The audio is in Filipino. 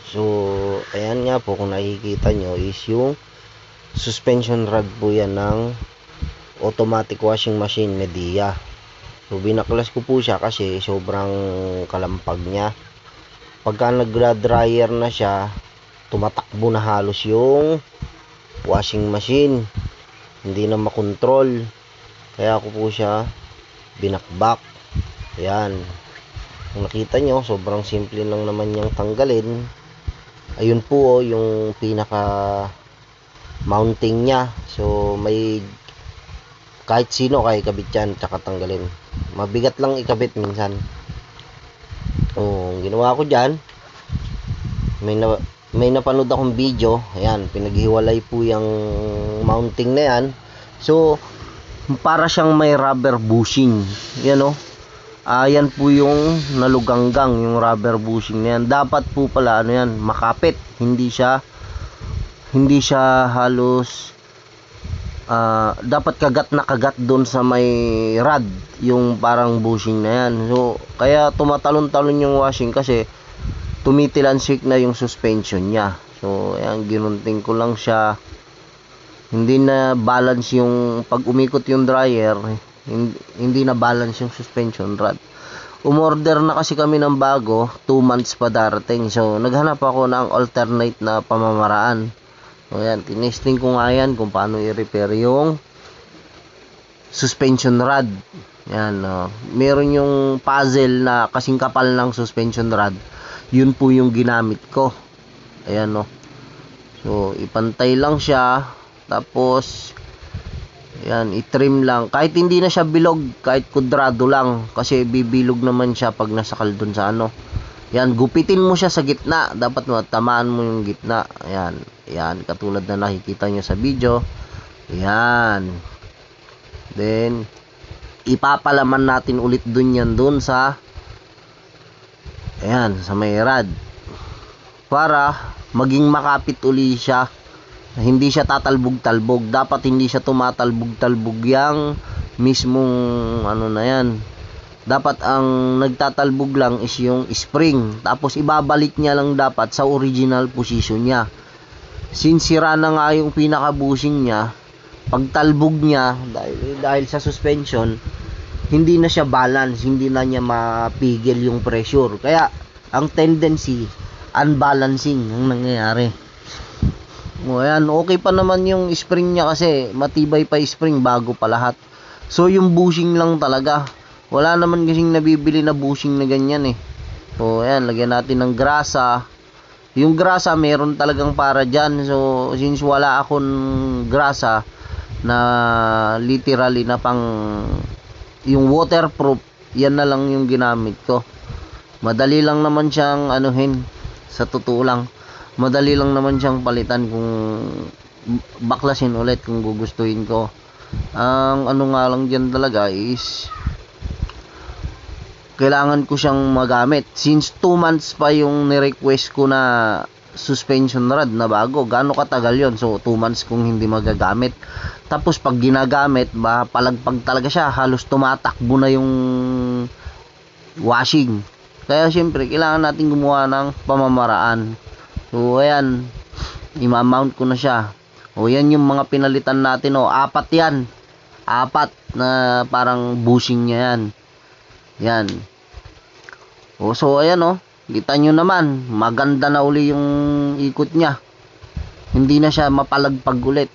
So ayan nga po, kung nakikita nyo is yung suspension rod po yan ng automatic washing machine Midea. So binaklas ko po siya kasi sobrang kalampag niya. Pagka nagdra-dryer na siya, tumatakbo na halos yung washing machine, hindi na makontrol. Kaya ako po siya binakbak. Ayan, kung nakita nyo, sobrang simple lang naman yung tanggalin. Ayun po yung pinaka mounting nya. So may kahit sino kaya ikabit yan tsaka tanggalin. Mabigat lang ikabit minsan. Ginawa ko dyan, may napanood akong video. Ayan, pinaghiwalay po yung mounting na yan. So para siyang may rubber bushing. Yan o. Yan po yung naluganggang, yung rubber bushing na yan. Dapat po pala ano yan, makapit. Hindi siya halos dapat kagat na kagat doon sa may rod, yung parang bushing na yan. So kaya tumatalon-talon yung washing kasi tumitilansik na yung suspension nya. So ayan, ginunting ko lang siya. Hindi na balance yung pag umikot yung dryer, hindi na balance yung suspension rod. Umorder na kasi kami ng bago, 2 months pa darating. So naghanap ako ng alternate na pamamaraan. So ayan, tinesting ko nga yan kung paano i-repair yung suspension rod. Yan, meron yung puzzle na kasing kapal ng suspension rod. Yun po yung ginamit ko. Ayan, no. So ipantay lang siya, tapos yan, i-trim lang. Kahit hindi na siya bilog, kahit kudrado lang, kasi bibilog naman siya pag nasakal dun sa ano. Yan, gupitin mo siya sa gitna. Dapat matamaan mo yung gitna. Ayan, yan, katulad na nakikita nyo sa video. Yan. Then ipapalaman natin ulit dun yan dun sa ayan, sa may rod, para maging makapit uli siya. Hindi siya tatalbog-talbog. Dapat hindi siya tumatalbog-talbog yang mismong ano na yan. Dapat ang nagtatalbog lang is yung spring. Tapos ibabalik niya lang dapat sa original position niya. Since sira na nga yung pinaka-bushing niya, pagtalbog niya dahil sa suspension, hindi na siya balance, hindi na niya mapigil yung pressure. Kaya ang tendency, unbalancing ang nangyayari. Ayan, okay pa naman yung spring niya kasi matibay pa spring bago pa lahat. So yung bushing lang talaga. Wala naman kasing nabibili na bushing na ganyan eh. So ayan, lagyan natin ng grasa. Yung grasa meron talagang para dyan. So since wala akong grasa na literally na pang yung waterproof, yan na lang yung ginamit ko. Madali lang naman siyang anuhin, sa totoo lang. Madali lang naman siyang palitan kung baklasin ulit kung gugustuhin ko. Ang ano nga lang dyan talaga is kailangan ko siyang magamit. Since 2 months pa yung ni-request ko na suspension rod na bago. Gaano katagal yon? So 2 months kung hindi magagamit. Tapos pag ginagamit, palagpag talaga siya. Halos tumatakbo na yung washing. Kaya syempre kailangan natin gumawa ng pamamaraan. So ayan, i-mount ko na siya. O yan yung mga pinalitan natin. O 4 yan. 4 na parang bushing niya yan. Yan. O so ayan o, kita nyo naman, maganda na uli yung ikot niya. Hindi na siya mapalagpag ulit.